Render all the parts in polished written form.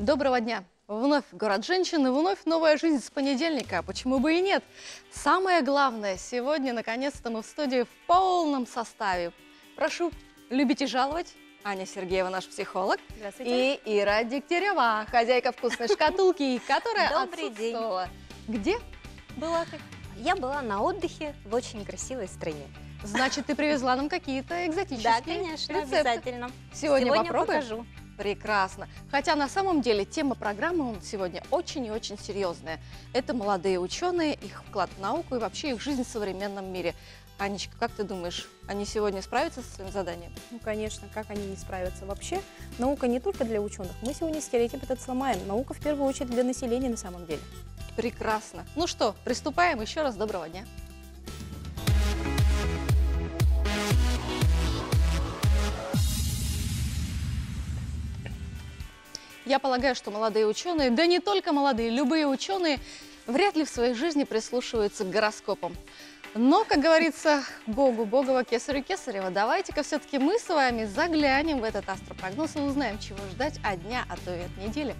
Доброго дня! Вновь город женщин и вновь новая жизнь с понедельника. Почему бы и нет? Самое главное, сегодня наконец-то мы в студии в полном составе. Прошу, любите жаловать. Аня Сергеева, наш психолог. Здравствуйте. И Ира Дегтярева, хозяйка вкусной шкатулки, которая Добрый день. отсутствовала. Где была ты? Я была на отдыхе в очень красивой стране. Значит, ты привезла нам какие-то экзотические Да, конечно, рецепты. обязательно. Сегодня попробуем? покажу. Прекрасно. Хотя на самом деле тема программы сегодня очень и очень серьезная. Это молодые ученые, их вклад в науку и вообще их жизнь в современном мире. Анечка, как ты думаешь, они сегодня справятся со своим заданием? Ну, конечно, как они не справятся вообще? Наука не только для ученых. Мы сегодня стереотип этот сломаем. Наука в первую очередь для населения на самом деле. Прекрасно. Ну что, приступаем. Еще раз доброго дня. Я полагаю, что молодые ученые, да не только молодые, любые ученые, вряд ли в своей жизни прислушиваются к гороскопам. Но, как говорится, Богу Богова, Кесарю Кесарева, давайте-ка все-таки мы с вами заглянем в этот астропрогноз и узнаем, чего ждать от дня, а то и от недели.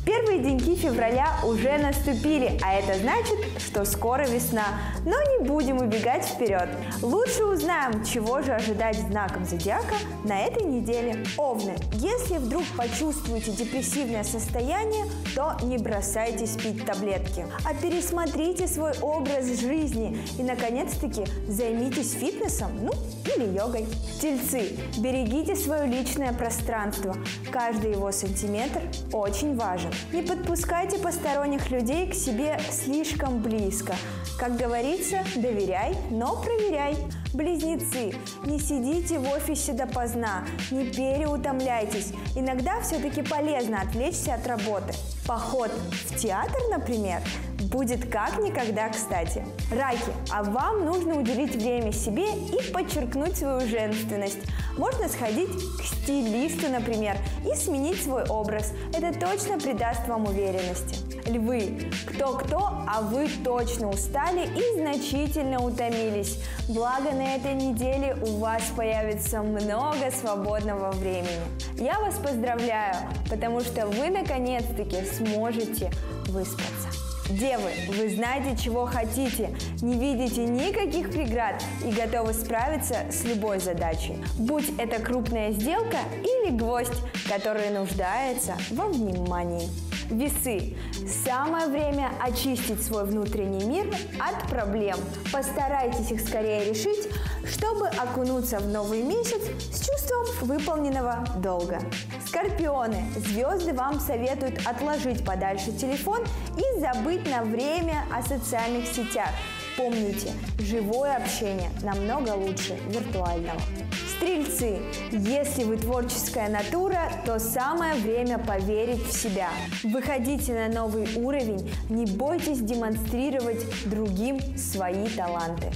Первые деньки февраля уже наступили, а это значит, что скоро весна. Но не будем убегать вперед. Лучше узнаем, чего же ожидать знаком зодиака на этой неделе. Овны, если вдруг почувствуете депрессивное состояние, то не бросайтесь пить таблетки, а пересмотрите свой образ жизни и, наконец-таки, займитесь фитнесом, или йогой. Тельцы, берегите свое личное пространство. Каждый его сантиметр очень важен. Не подпускайте посторонних людей к себе слишком близко. Как говорится, доверяй, но проверяй. Близнецы, не сидите в офисе допоздна, не переутомляйтесь. Иногда все-таки полезно отвлечься от работы. Поход в театр, например, будет как никогда кстати. Раки, а вам нужно уделить время себе и подчеркнуть свою женственность. Можно сходить к стилисту, например, и сменить свой образ. Это точно придаст вам уверенности. Львы, кто-кто, а вы точно устали и значительно утомились. Благо на этой неделе у вас появится много свободного времени. Я вас поздравляю, потому что вы наконец-таки сможете выспаться. Девы, вы знаете, чего хотите, не видите никаких преград и готовы справиться с любой задачей. Будь это крупная сделка или гвоздь, который нуждается во внимании. Весы. Самое время очистить свой внутренний мир от проблем. Постарайтесь их скорее решить, чтобы окунуться в новый месяц с чувством выполненного долга. Скорпионы. Звезды вам советуют отложить подальше телефон и забыть на время о социальных сетях. Помните, живое общение намного лучше виртуального. Стрельцы, если вы творческая натура, то самое время поверить в себя. Выходите на новый уровень, не бойтесь демонстрировать другим свои таланты.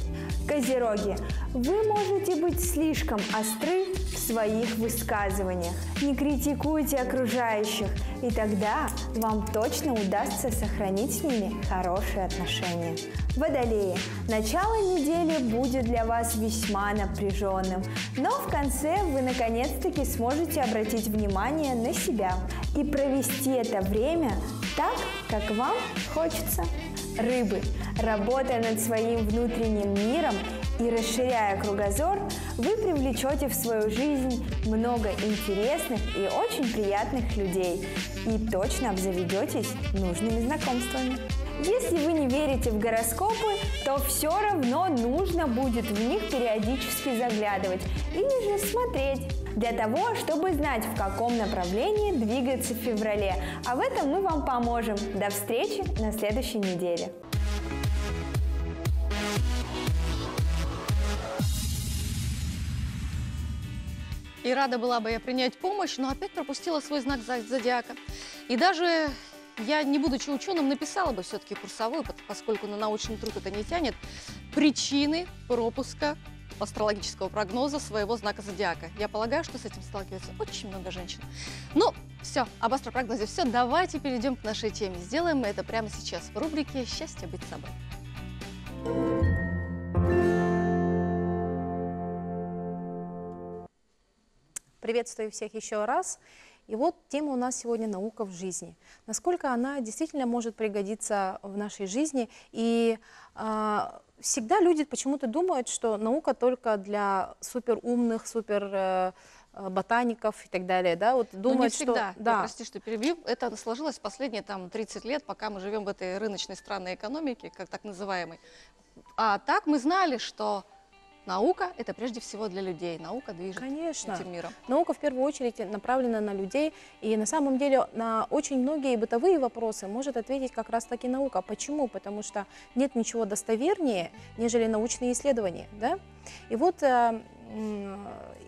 Козероги, вы можете быть слишком остры в своих высказываниях. Не критикуйте окружающих, и тогда вам точно удастся сохранить с ними хорошие отношения. Водолеи, начало недели будет для вас весьма напряженным, но в конце вы наконец-таки сможете обратить внимание на себя и провести это время так, как вам хочется. Рыбы, работая над своим внутренним миром и расширяя кругозор, вы привлечете в свою жизнь много интересных и очень приятных людей и точно обзаведетесь нужными знакомствами. Если вы не верите в гороскопы, то все равно нужно будет в них периодически заглядывать или же смотреть, для того, чтобы знать, в каком направлении двигаться в феврале. А в этом мы вам поможем. До встречи на следующей неделе. И рада была бы я принять помощь, но опять пропустила свой знак зодиака. И даже я, не будучи ученым, написала бы все-таки курсовую, поскольку на научный труд это не тянет, причины пропуска астрологического прогноза своего знака зодиака. Я полагаю, что с этим сталкивается очень много женщин. Ну, все, об астропрогнозе все. Давайте перейдем к нашей теме. Сделаем мы это прямо сейчас в рубрике «Счастье быть собой». Приветствую всех еще раз. И вот тема у нас сегодня «Наука в жизни». Насколько она действительно может пригодиться в нашей жизни. И всегда люди почему-то думают, что наука только для суперумных, ботаников и так далее, да, вот думают, не всегда. что... Да. Прости, что перебью. Это сложилось последние 30 лет, пока мы живем в этой рыночной странной экономике, как так называемой. А так мы знали, что наука – это прежде всего для людей. Наука движет Конечно. этим миром. Наука в первую очередь направлена на людей, и на самом деле на очень многие бытовые вопросы может ответить как раз-таки наука. Почему? Потому что нет ничего достовернее, нежели научные исследования, да? И вот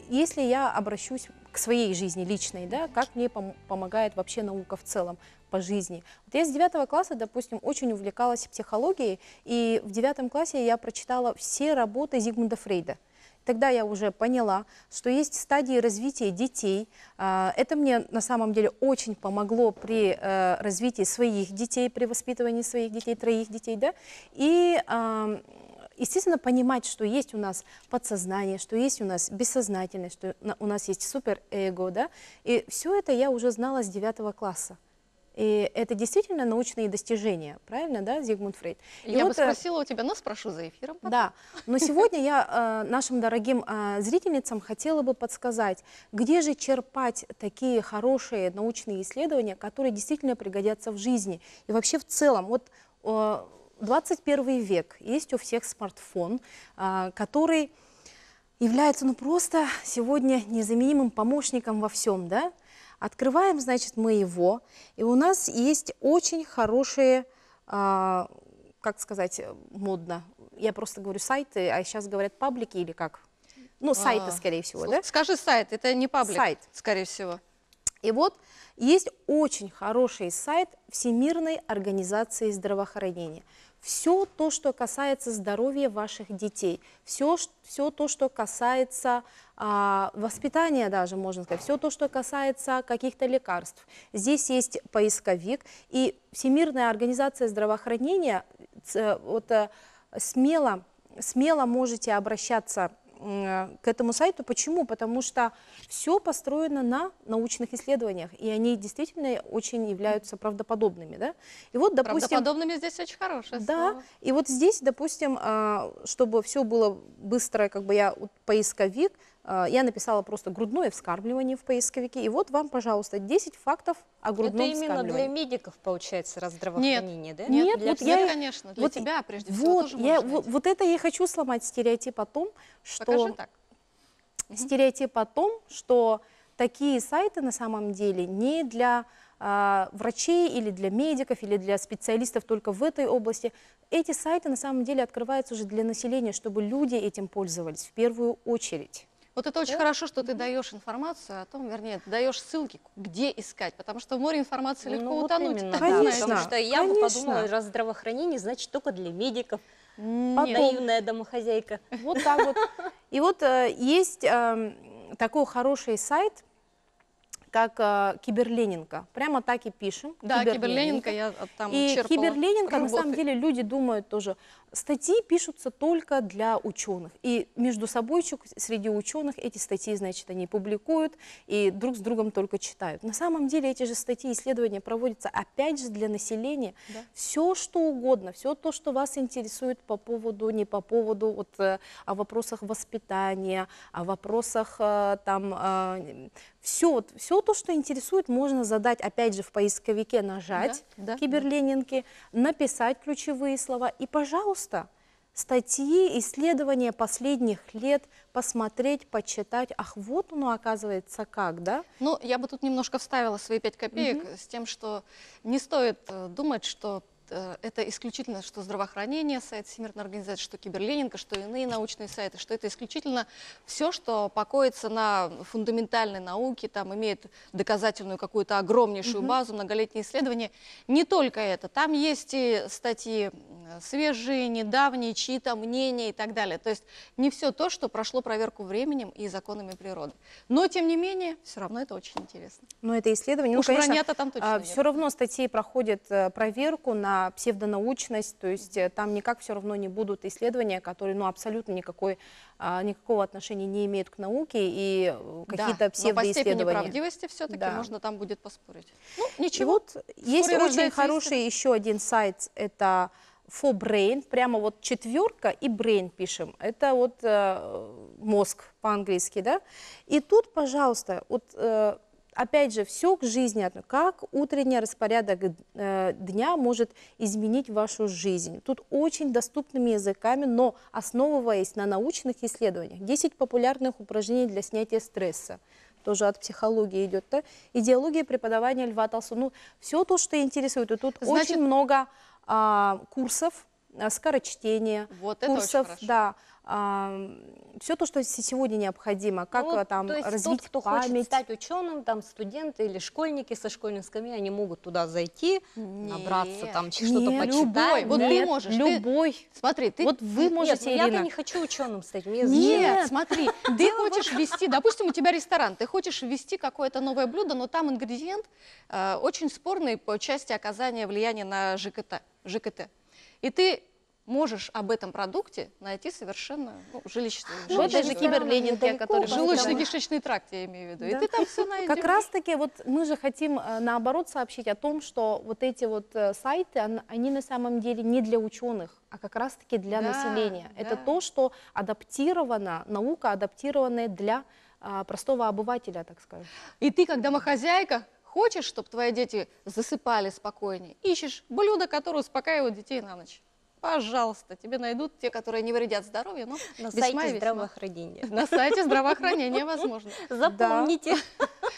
если я обращусь к своей жизни личной, да, как мне помогает вообще наука в целом по жизни. Вот я с 9 класса, допустим, очень увлекалась психологией, и в 9 классе я прочитала все работы Зигмунда Фрейда. Тогда я уже поняла, что есть стадии развития детей. Это мне на самом деле очень помогло при развитии своих детей, при воспитывании своих детей, 3 детей, да, и естественно, понимать, что есть у нас подсознание, что есть у нас бессознательное, что у нас есть суперэго, да, и все это я уже знала с 9 класса. И это действительно научные достижения, правильно, да, Зигмунд Фрейд? Я бы спросила у тебя, но спрошу за эфиром потом. Да, но сегодня я нашим дорогим зрительницам хотела бы подсказать, где же черпать такие хорошие научные исследования, которые действительно пригодятся в жизни. И вообще в целом, вот 21 век, есть у всех смартфон, который является просто сегодня незаменимым помощником во всем, да? Открываем, значит, мы его, и у нас есть очень хорошие, как сказать, модно, я просто говорю сайты, а сейчас говорят паблики или как? Ну, сайты, скорее всего, да? Скажи сайт, это не паблик, Сайт. скорее всего. И вот есть очень хороший сайт Всемирной организации здравоохранения. Все то, что касается здоровья ваших детей, все то, что касается воспитания даже, можно сказать, все то, что касается каких-то лекарств. Здесь есть поисковик, и Всемирная организация здравоохранения, вот, смело можете обращаться к этому сайту. Почему? Потому что все построено на научных исследованиях, и они действительно очень являются правдоподобными. Да? И вот, допустим, правдоподобными здесь очень хорошее да, слово. и вот здесь, допустим, чтобы все было быстро, как бы я поисковик, я написала просто грудное вскармливание в поисковике, и вот вам, пожалуйста, 10 фактов о грудном Это именно вскармливании. для медиков, получается, раз здравоохранение, да? Нет, Для вот всех, я- конечно, для вот тебя прежде всего Вот, тоже можно найти. вот это я и хочу сломать стереотип о том, Покажи что... так. Стереотип о том, что такие сайты на самом деле не для врачей или для медиков, или для специалистов только в этой области. Эти сайты на самом деле открываются уже для населения, чтобы люди этим пользовались в первую очередь. Вот это очень хорошо, что ты даешь информацию о том, вернее, ты даешь ссылки, где искать, потому что в море информации легко Ну, вот утонуть. именно, так да, Конечно, потому что я бы конечно. подумала, раз здравоохранение, значит, только для медиков. Потом- Наивная домохозяйка. Вот так вот. И вот есть такой хороший сайт, как Киберленинка. Прямо так и пишем. Да, Киберленинка, я там И черпала Киберленинка, на самом работы. деле, люди думают тоже, статьи пишутся только для ученых. И между собой среди ученых эти статьи, значит, они публикуют и друг с другом только читают. На самом деле эти же статьи, исследования проводятся опять же для населения. Да. Все, что угодно, все то, что вас интересует по поводу, не по поводу, вот, о вопросах воспитания, о вопросах все то, что интересует, можно задать, опять же, в поисковике, нажать Да, да, Киберленинки, написать ключевые слова и, пожалуйста, статьи, исследования последних лет посмотреть, почитать. Ах, вот оно оказывается как, да? Ну, я бы тут немножко вставила свои 5 копеек с тем, что не стоит думать, что это исключительно, что здравоохранение, сайт Всемирной организации, что Киберленинка, что иные научные сайты, что это исключительно все, что покоится на фундаментальной науке, там имеет доказательную какую-то огромнейшую базу, многолетние исследования. Не только это, там есть и статьи свежие, недавние, чьи-то мнения и так далее. То есть не все то, что прошло проверку временем и законами природы. Но, тем не менее, все равно это очень интересно. Но это исследование, Уж конечно, вранья-то там точно нет. все равно статьи проходят проверку на на псевдонаучность, то есть там никак все равно не будут исследования, которые абсолютно никакого отношения не имеют к науке и какие-то псевдоисследования. Но по степени правдивости все-таки можно там будет поспорить. Ну, ничего. И вот есть очень хороший еще один сайт, это ForBrain, прямо вот 4 и Brain пишем. Это вот мозг по-английски, да? И тут, пожалуйста, вот опять же, все к жизни, как утренний распорядок дня может изменить вашу жизнь. Тут очень доступными языками, но основываясь на научных исследованиях. 10 популярных упражнений для снятия стресса. Тоже от психологии идет. Да? Идеология преподавания Льва Толстого. Ну, все то, что интересует. И тут очень много курсов, скорочтения, вот курсов, да. Все то, что сегодня необходимо, как там то есть развить тот, кто память. хочет стать ученым, там студенты или школьники со школьной скамьи, они могут туда зайти, набраться, там что-то почитать. Любой, вот ты можешь. Любой. Смотри, ты... Вот вы можете, Ирина. Ирина. Я-то не хочу ученым стать. Нет, смотри, ты хочешь ввести, допустим, у тебя ресторан, ты хочешь ввести какое-то новое блюдо, но там ингредиент очень спорный по части оказания влияния на ЖКТ. И ты можешь об этом продукте найти совершенно желудочно-кишечный тракт, я имею в виду. Да. И ты там все найдешь. Как раз таки вот мы же хотим наоборот сообщить о том, что вот эти вот сайты, они на самом деле не для ученых, а как раз таки для населения. Да. Это то, что адаптировано, наука адаптированная для простого обывателя, так скажем. И ты, как домохозяйка, хочешь, чтобы твои дети засыпали спокойнее, ищешь блюда, которые успокаивают детей на ночь. Пожалуйста, тебе найдут те, которые не вредят здоровью, но на сайте здравоохранения. На сайте здравоохранения, возможно. Запомните.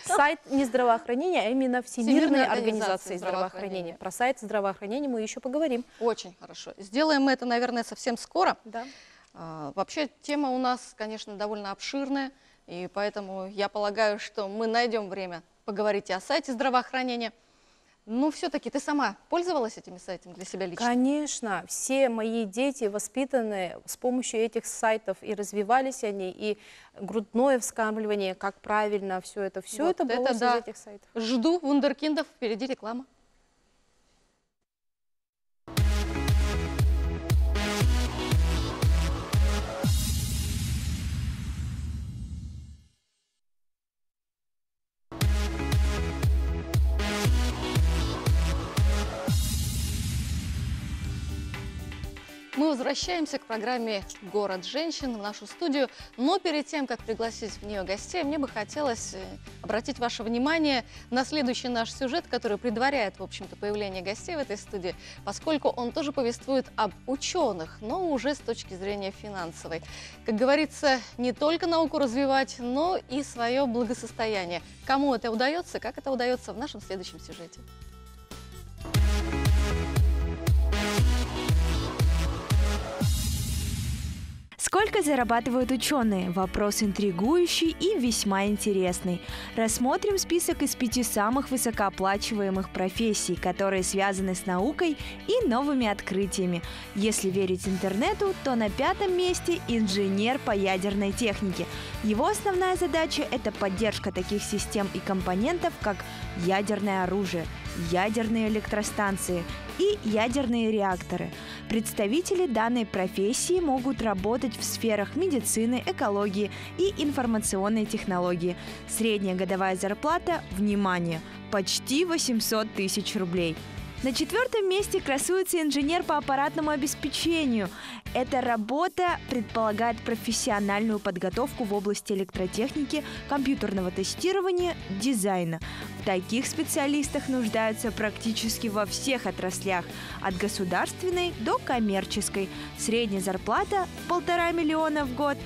Сайт не здравоохранения, а именно Всемирной организации здравоохранения. Про сайт здравоохранения мы еще поговорим. Очень хорошо. Сделаем мы это, наверное, совсем скоро. Да. Вообще, тема у нас, конечно, довольно обширная, и поэтому я полагаю, что мы найдем время поговорить и о сайте здравоохранения. Ну, все-таки ты сама пользовалась этими сайтами для себя лично? Конечно. Все мои дети воспитаны с помощью этих сайтов, и развивались они, и грудное вскармливание, как правильно, все это было из этих сайтов. Жду вундеркиндов, впереди реклама. Мы возвращаемся к программе «Город женщин» в нашу студию. Но перед тем, как пригласить в нее гостей, мне бы хотелось обратить ваше внимание на следующий наш сюжет, который предваряет, в общем-то, появление гостей в этой студии, поскольку он тоже повествует об ученых, но уже с точки зрения финансовой. Как говорится, не только науку развивать, но и свое благосостояние. Кому это удается, как это удается, в нашем следующем сюжете. Сколько зарабатывают ученые? Вопрос интригующий и весьма интересный. Рассмотрим список из 5 самых высокооплачиваемых профессий, которые связаны с наукой и новыми открытиями. Если верить интернету, то на 5-м месте инженер по ядерной технике. Его основная задача – это поддержка таких систем и компонентов, как ядерное оружие, ядерные электростанции и ядерные реакторы. Представители данной профессии могут работать в сферах медицины, экологии и информационной технологии. Средняя годовая зарплата, внимание, почти 800 тысяч рублей. На 4-м месте красуется инженер по аппаратному обеспечению. Эта работа предполагает профессиональную подготовку в области электротехники, компьютерного тестирования, дизайна. В таких специалистах нуждаются практически во всех отраслях, от государственной до коммерческой. Средняя зарплата – 1,5 миллиона в год.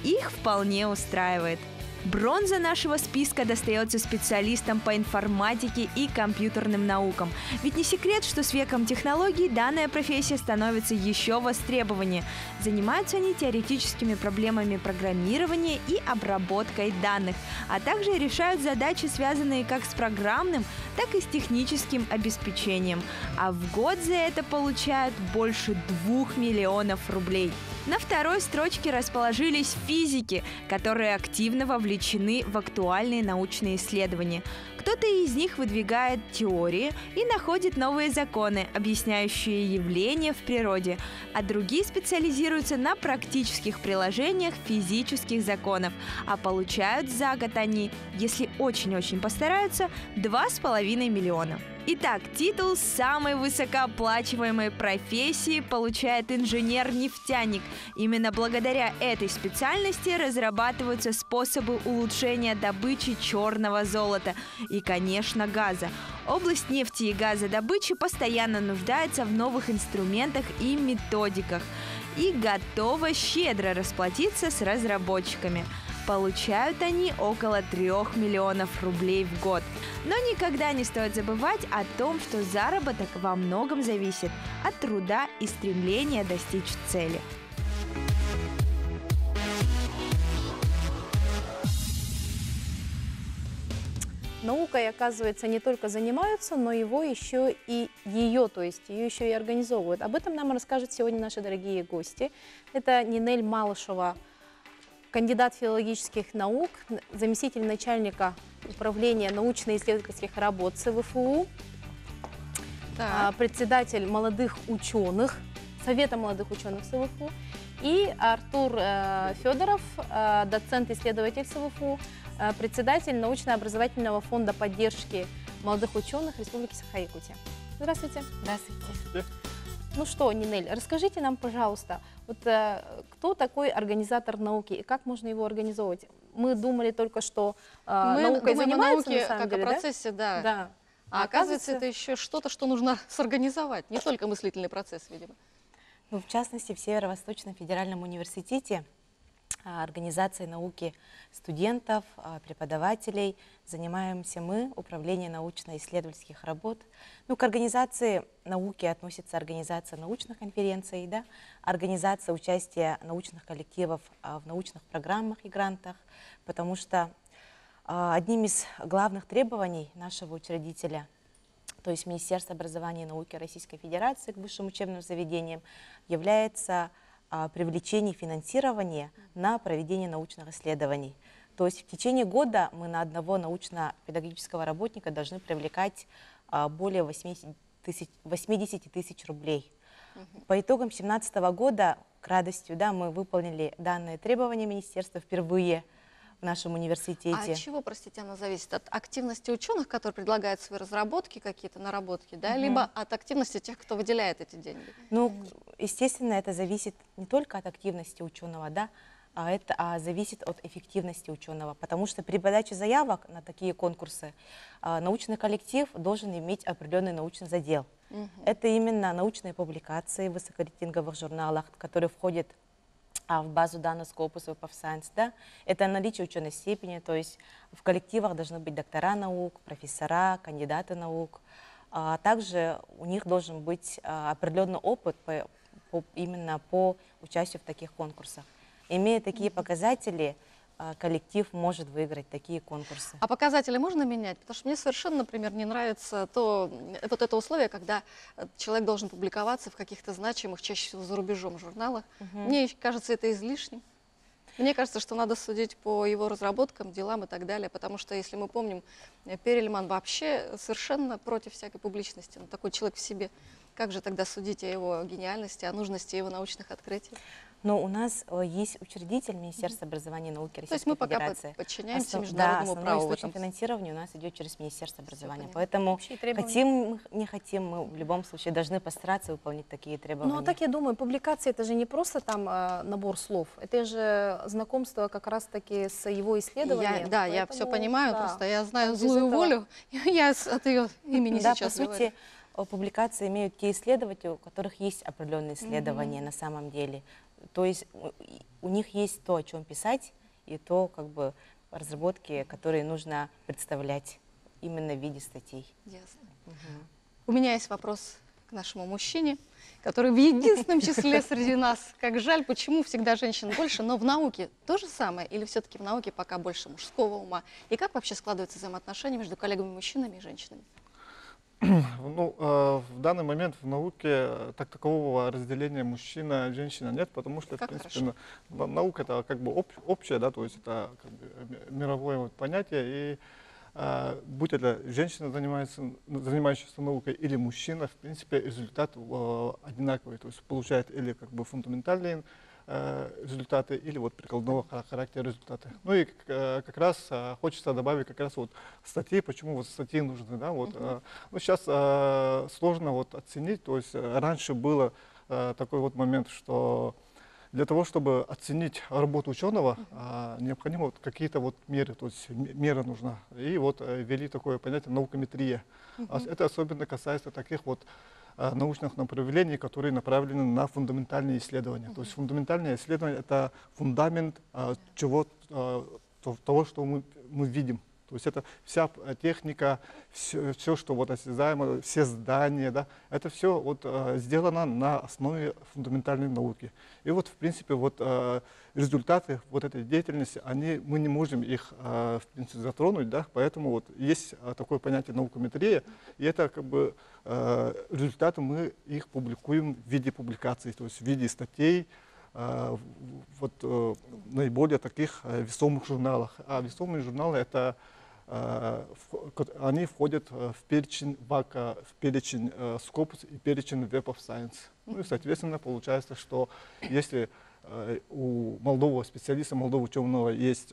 Их вполне устраивает. Бронза нашего списка достается специалистам по информатике и компьютерным наукам. Ведь не секрет, что с веком технологий данная профессия становится еще востребованнее. Занимаются они теоретическими проблемами программирования и обработкой данных, а также решают задачи, связанные как с программным, так и с техническим обеспечением. А в год за это получают больше 2 миллионов рублей. На второй строчке расположились физики, которые активно вовлечены в актуальные научные исследования. Кто-то из них выдвигает теории и находит новые законы, объясняющие явления в природе, а другие специализируются на практических приложениях физических законов, а получают за год они, если очень-очень постараются, 2,5 миллиона. Итак, титул самой высокооплачиваемой профессии получает инженер-нефтяник. Именно благодаря этой специальности разрабатываются способы улучшения добычи черного золота и, конечно, газа. Область нефти и газодобычи постоянно нуждается в новых инструментах и методиках и готова щедро расплатиться с разработчиками. Получают они около 3 миллионов рублей в год. Но никогда не стоит забывать о том, что заработок во многом зависит от труда и стремления достичь цели. Наукой, оказывается, не только занимаются, но его еще и то есть ее еще и организовывают. Об этом нам расскажут сегодня наши дорогие гости. Это Нинель Малышева, кандидат филологических наук, заместитель начальника управления научно-исследовательских работ СВФУ, председатель молодых ученых, Совета молодых ученых СВФУ, и Артур Федоров, доцент-исследователь СВФУ, председатель научно-образовательного фонда поддержки молодых ученых Республики Саха-Якутия. Здравствуйте. Здравствуйте. Ну что, Нинель, расскажите нам, пожалуйста, вот кто такой организатор науки и как можно его организовывать? Мы думали только, что наукой занимаются, на самом деле, как о процессе, да. Да. А оказывается, это еще что-то, что нужно сорганизовать, не только мыслительный процесс, видимо. Ну, в частности, в Северо-Восточном федеральном университете организацией науки студентов, преподавателей занимаемся мы, Управление научно-исследовательских работ. Ну, к организации науки относится организация научных конференций, да, организация участия научных коллективов в научных программах и грантах, потому что одним из главных требований нашего учредителя, то есть Министерства образования и науки Российской Федерации к высшим учебным заведениям, является привлечение финансирования на проведение научных исследований. То есть в течение года мы на одного научно-педагогического работника должны привлекать более 80 тысяч рублей. По итогам 2017 года, к радости, да, мы выполнили данные требования министерства впервые в нашем университете. А от чего, простите, оно зависит? От активности ученых, которые предлагают свои разработки, какие-то наработки, да, либо от активности тех, кто выделяет эти деньги? Ну, естественно, это зависит не только от активности ученого, да, а зависит от эффективности ученого, потому что при подаче заявок на такие конкурсы научный коллектив должен иметь определенный научный задел. Это именно научные публикации в высокорейтинговых журналах, которые входят в базу данных Scopus Web of Science, да, это наличие ученой степени, то есть в коллективах должны быть доктора наук, профессора, кандидаты наук, а также у них должен быть определенный опыт именно по участию в таких конкурсах. Имея такие показатели, коллектив может выиграть такие конкурсы. А показатели можно менять? Потому что мне совершенно, например, не нравится вот это условие, когда человек должен публиковаться в каких-то значимых, чаще всего за рубежом, журналах. Мне кажется, это излишним. Мне кажется, что надо судить по его разработкам, делам и так далее, потому что, если мы помним, Перельман вообще совершенно против всякой публичности. Он такой человек в себе. Как же тогда судить о его гениальности, о нужности его научных открытий? Но у нас есть учредитель Министерства образования и науки Российской Федерации. То есть мы пока подчиняемся международному праву. Основной источник финансирования у нас идет через Министерство образования. Поэтому хотим, не хотим, мы в любом случае должны постараться выполнить такие требования. Ну, а так я думаю, публикация это же не просто там набор слов, это же знакомство как раз-таки с его исследованием. Я все понимаю, просто я знаю злую волю, я от ее имени сейчас по сути, публикации имеют те исследователи, у которых есть определенные исследования на самом деле. То есть у них есть то, о чем писать, и то, как бы, разработки, которые нужно представлять именно в виде статей. Ясно. У меня есть вопрос к нашему мужчине, который в единственном числе среди нас. Как жаль, почему всегда женщин больше, но в науке то же самое, или все-таки в науке пока больше мужского ума? И как вообще складываются взаимоотношения между коллегами-мужчинами и женщинами? Ну, в данный момент в науке так такового разделения мужчина и женщина нет, потому что, в Как принципе, наука это как бы общее, да, то есть это как бы мировое вот понятие, и будь это женщина, занимающаяся наукой, или мужчина, в принципе, результат одинаковый, то есть получает или как бы фундаментальные результаты, или вот прикладного характера результаты. Ну и как раз хочется добавить как раз вот статьи, почему вот статьи нужны, да, вот. Ну, сейчас сложно вот оценить, то есть раньше было такой вот момент, что для того, чтобы оценить работу ученого, необходимо вот какие-то вот меры, то есть мера нужна. И вот ввели такое понятие наукометрия. Это особенно касается таких вот научных направлений, которые направлены на фундаментальные исследования. То есть фундаментальные исследования — это фундамент того, что мы видим. То есть это вся техника, все, что вот осязаемо, все здания, да, это все вот сделано на основе фундаментальной науки. И вот, в принципе, вот результаты вот этой деятельности, мы не можем их, в принципе, затронуть, да, поэтому вот есть такое понятие наукометрия, и это как бы результаты мы их публикуем в виде публикаций, то есть в виде статей, вот наиболее таких весомых журналах. А весомые журналы — это они входят в перечень ВАКа, в перечень Scopus и перечень Web of Science. Ну и, соответственно, получается, что если у молодого специалиста, молодого ученого есть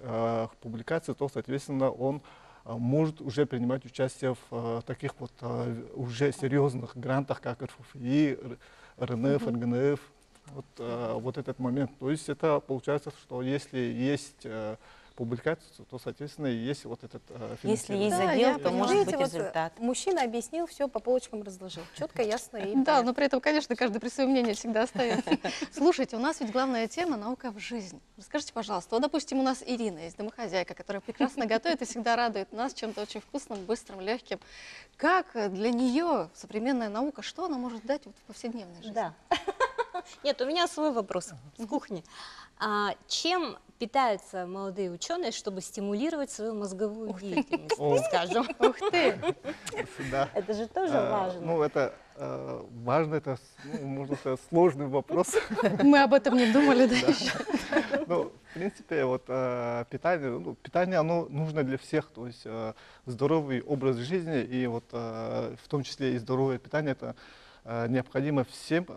публикация, то, соответственно, он может уже принимать участие в таких вот уже серьезных грантах, как РФФИ, РНФ, РГНФ. Вот этот момент. То есть это получается, что если есть публикацию, то, соответственно, есть вот этот финансирование. Если есть Да, задел, я то может Видите, быть вот результат. мужчина объяснил, все по полочкам разложил. Четко, ясно и Да, понятно. но при этом, конечно, каждый при своем мнении всегда остается. Слушайте, у нас ведь главная тема — наука в жизни. Расскажите, пожалуйста, вот, допустим, у нас Ирина есть, домохозяйка, которая прекрасно готовит и всегда радует нас чем-то очень вкусным, быстрым, легким. Как для нее современная наука, что она может дать вот в повседневной жизни? Да. Нет, у меня свой вопрос с кухни. Чем питаются молодые ученые, чтобы стимулировать свою мозговую деятельность, скажем? Ух ты! Да. Это же тоже важно. Ну, это важно, это, можно сказать, сложный вопрос. Мы об этом не думали, да, еще? Ну, в принципе, вот питание, оно нужно для всех, то есть здоровый образ жизни, и вот в том числе и здоровое питание — это необходимо всем,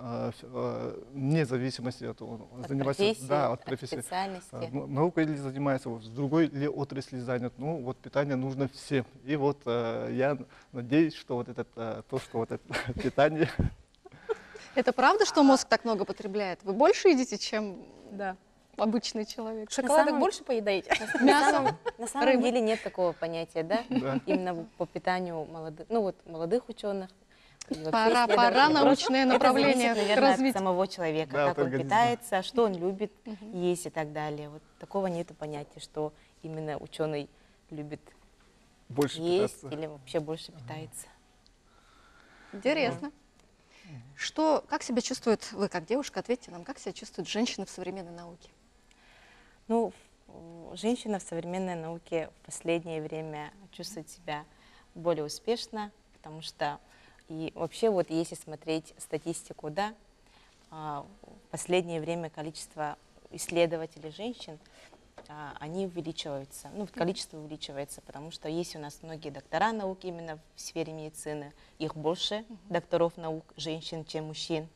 вне зависимости от Профессии, да, от от профессии. специальности. Наукой ли занимается, с другой ли отрасли занят. Ну, вот питание нужно всем. И вот я надеюсь, что вот это питание... Это правда, что мозг так много потребляет? Вы больше едите, чем Да. обычный человек? Шоколадок самом- больше поедаете? Мясо? На самом Рыба. деле нет такого понятия, да? Да. Именно по питанию молодых ученых. и вообще Пора исследователей. научное Это направление зависит, к наверное, от развитию. самого человека, Да, как от он организма. питается, что он любит есть и так далее. Вот такого нету понятия, что именно ученый любит Больше есть питаться. или вообще больше питается. Интересно. Как себя чувствует, вы как девушка, ответьте нам, как себя чувствуют женщины в современной науке? Ну, женщина в современной науке в последнее время чувствует себя более успешно, потому что и вообще вот если смотреть статистику, да, в последнее время количество исследователей женщин, они увеличиваются, количество увеличивается, потому что есть у нас многие доктора наук именно в сфере медицины, их больше докторов наук женщин, чем мужчин.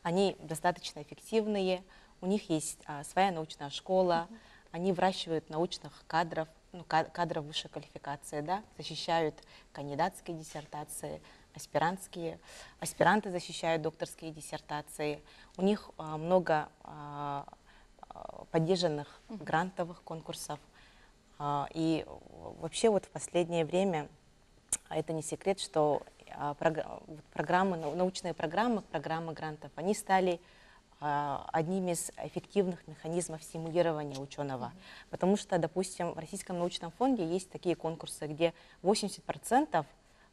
Они достаточно эффективные, у них есть своя научная школа, они выращивают научных кадров, кадров высшей квалификации, да, защищают кандидатские диссертации, аспиранты защищают докторские диссертации. У них много поддержанных грантовых конкурсов. И вообще вот в последнее время, это не секрет, что научные программы грантов, они стали одним из эффективных механизмов стимулирования ученого. Потому что, допустим, в Российском научном фонде есть такие конкурсы, где 80%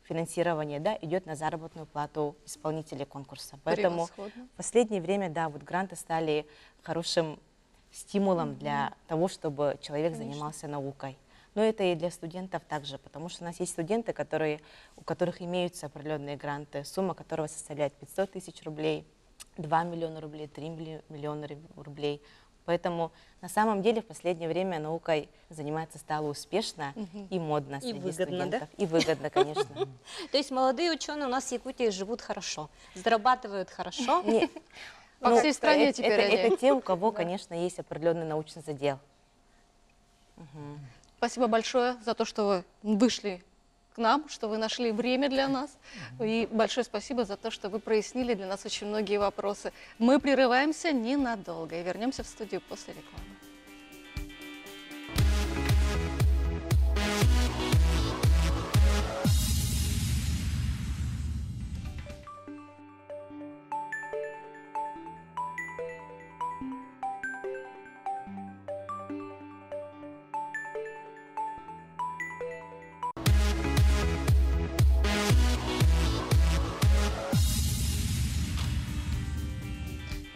финансирование, да, идет на заработную плату исполнителей конкурса. Поэтому Превосходно. в последнее время, да, вот гранты стали хорошим стимулом для того, чтобы человек занимался наукой. Но это и для студентов также, потому что у нас есть студенты, у которых имеются определенные гранты, сумма которого составляет 500 тысяч рублей, 2 миллиона рублей, 3 миллиона рублей. Поэтому на самом деле в последнее время наукой заниматься стало успешно и модно среди выгодно, студентов. да? И выгодно, конечно. То есть молодые ученые у нас в Якутии живут хорошо, зарабатывают хорошо. По всей стране теперь они. Это те, у кого, конечно, есть определенный научный задел. Спасибо большое за то, что вы вышли к нам, что вы нашли время для нас. И большое спасибо за то, что вы прояснили для нас очень многие вопросы. Мы прерываемся ненадолго и вернемся в студию после рекламы.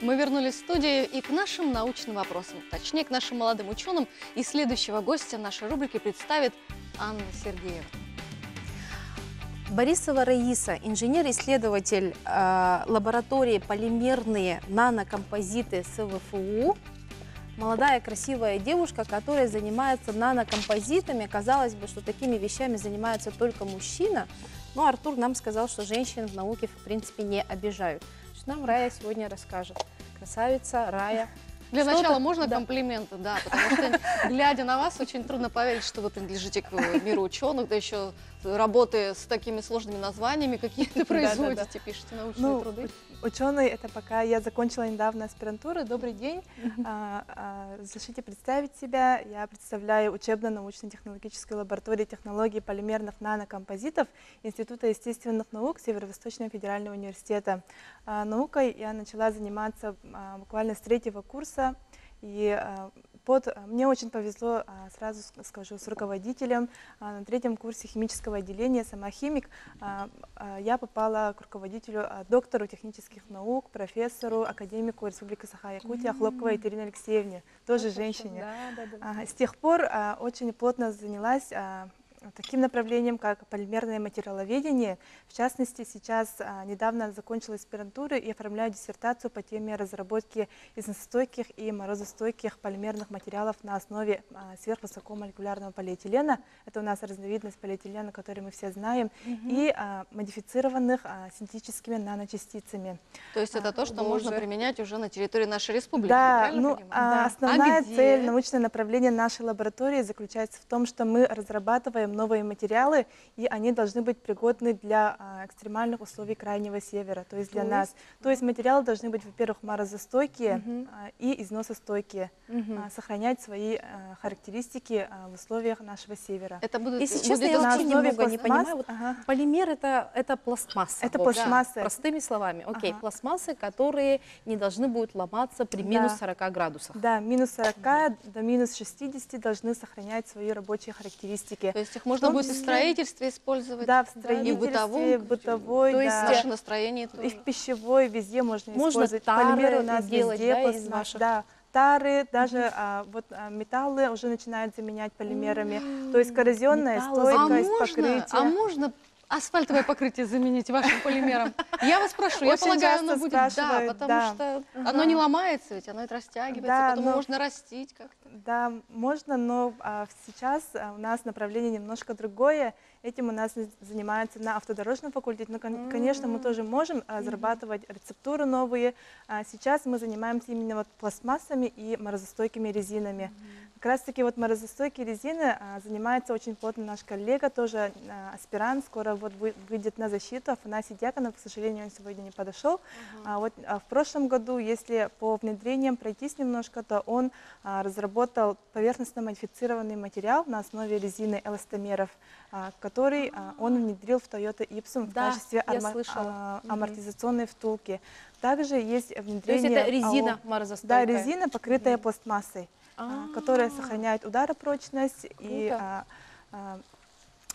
Мы вернулись в студию и к нашим научным вопросам, точнее, к нашим молодым ученым. И следующего гостя нашей рубрики представит Анна Сергеевна. Борисова Раиса, инженер-исследователь лаборатории полимерные нанокомпозиты СВФУ. Молодая красивая девушка, которая занимается нанокомпозитами. Казалось бы, что такими вещами занимается только мужчина. Но Артур нам сказал, что женщин в науке в принципе не обижают. Что нам Рая сегодня расскажет. Красавица, Рая. Для Что-то- начала можно да. комплименты, да, потому что, глядя на вас, очень трудно поверить, что вы принадлежите к миру ученых, да еще работая с такими сложными названиями, какие вы производите, пишете научные труды. Ученый, это пока я закончила недавно аспирантуру. Добрый день. Разрешите представить себя. Я представляю учебно-научно-технологическую лабораторию технологий полимерных нанокомпозитов Института естественных наук Северо-Восточного федерального университета. Наукой я начала заниматься буквально с 3-го курса. И мне очень повезло, сразу скажу, с руководителем. На 3-м курсе химического отделения, сама химик, я попала к руководителю, доктору технических наук, профессору, академику Республики Саха-Якутия Хлопковой Екатерине Алексеевне, тоже женщине. С тех пор очень плотно занялась таким направлением, как полимерное материаловедение. В частности, сейчас недавно закончила аспирантуру и оформляю диссертацию по теме разработки износостойких и морозостойких полимерных материалов на основе сверхвысокомолекулярного полиэтилена. Это у нас разновидность полиэтилена, который мы все знаем, и модифицированных синтетическими наночастицами. То есть это то, что можно применять уже на территории нашей республики, Да, правильно ну, понимаю? основная где? цель, научное направление нашей лаборатории заключается в том, что мы разрабатываем новые материалы, и они должны быть пригодны для экстремальных условий Крайнего Севера, то есть для нас. То есть материалы должны быть, во-первых, морозостойкие и износостойкие, сохранять свои характеристики в условиях нашего Севера. Это будет, Если честно, я на вообще основе немного не пластмасс. понимаю. Вот полимер это пластмасса. Это в общем, пластмасса. Простыми словами. Окей, Ага. пластмассы, которые не должны будут ломаться при минус 40 градусах. Да, минус 40 до минус 60 должны сохранять свои рабочие характеристики. То есть их можно будет и в строительстве использовать, Да, в и в строительстве, бытовой, бытовой, То есть да. в нашем настроении И тоже. в пищевой, везде можно Можно использовать. тары Полимеры у нас делать, везде, да, из пластмасс, ваших? да. Тары, даже металлы уже начинают заменять полимерами. То есть коррозионная Металлы стойкость, А покрытие. можно асфальтовое покрытие заменить вашим полимером? Я вас прошу, я Очень полагаю, часто оно будет, да, спрашивают, потому да. что оно не ломается, ведь оно и растягивается, Да, потом но- можно растить как-то. Да, можно, но сейчас у нас направление немножко другое. Этим у нас занимается на автодорожном факультете. Но, конечно, мы тоже можем разрабатывать рецептуры новые. Сейчас мы занимаемся именно вот пластмассами и морозостойкими резинами. Как раз таки вот морозостойкие резины занимается очень плотно наш коллега, тоже аспирант, скоро вот выйдет на защиту, Афанасий Дьяконов, к сожалению, он сегодня не подошел. В прошлом году, если по внедрениям пройтись немножко, то он разработал поверхностно-модифицированный материал на основе резины эластомеров, который он внедрил в Toyota Ipsum в Да, качестве я слышала. амортизационной втулки. Также есть То есть внедрение... это резина Да, морозостойкая. резина, покрытая пластмассой, которая сохраняет ударопрочность и